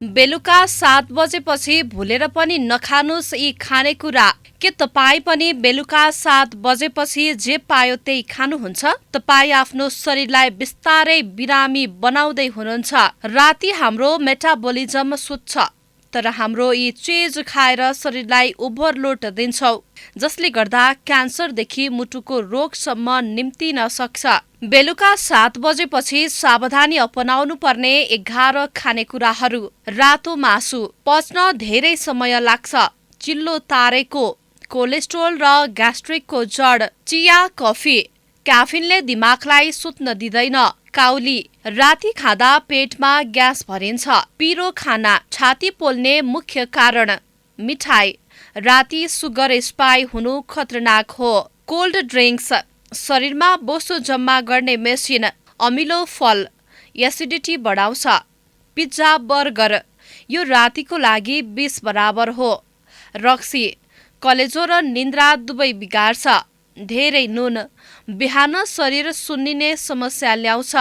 बेलुका 7 बजेपछि भुलेर पनि नखानुस् यी खानेकुरा। के तपाईँ पनि बेलुका 7 बजेपछि जे पायो त्यही खानुहुन्छ? तपाईँ आफ्नो शरीरलाई बिस्तारै बिरामी बनाउँदै हुनुहुन्छ। राति हाम्रो मेटाबोलिजम सुत्छ, तर हाम्रो यी चीज खाएर शरीरलाई ओभरलोड दिन्छौँ, जसले गर्दा क्यान्सरदेखि मुटुको रोगसम्म निम्तिन सक्छ। बेलुका 7 बजेपछि सावधानी अपनाउनु पर्ने 11 खानेकुराहरू। रातो मासु, पच्न धेरै समय लाग्छ। चिल्लो तारेको, कोलेस्ट्रोल र ग्यास्ट्रिकको जड। चिया कफी, क्याफिनले दिमागलाई सुत्न दिँदैन। काउली, राति खाँदा पेटमा ग्यास भरिन्छ। पिरो खाना, छाती पोल्ने मुख्य कारण। मिठाई, राति सुगर स्पाइक हुनु खतरनाक हो। कोल्ड ड्रिङ्क्स, शरीरमा बोसो जम्मा गर्ने मेसिन। अमिलो फल, एसिडिटी बढाउँछ। पिज्जा बर्गर, यो रातिको लागि विष बराबर हो। रक्सी, कलेजो र निन्द्रा दुवै बिगार्छ। धेरै नुन, बिहान शरीर सुन्निने समस्या ल्याउँछ।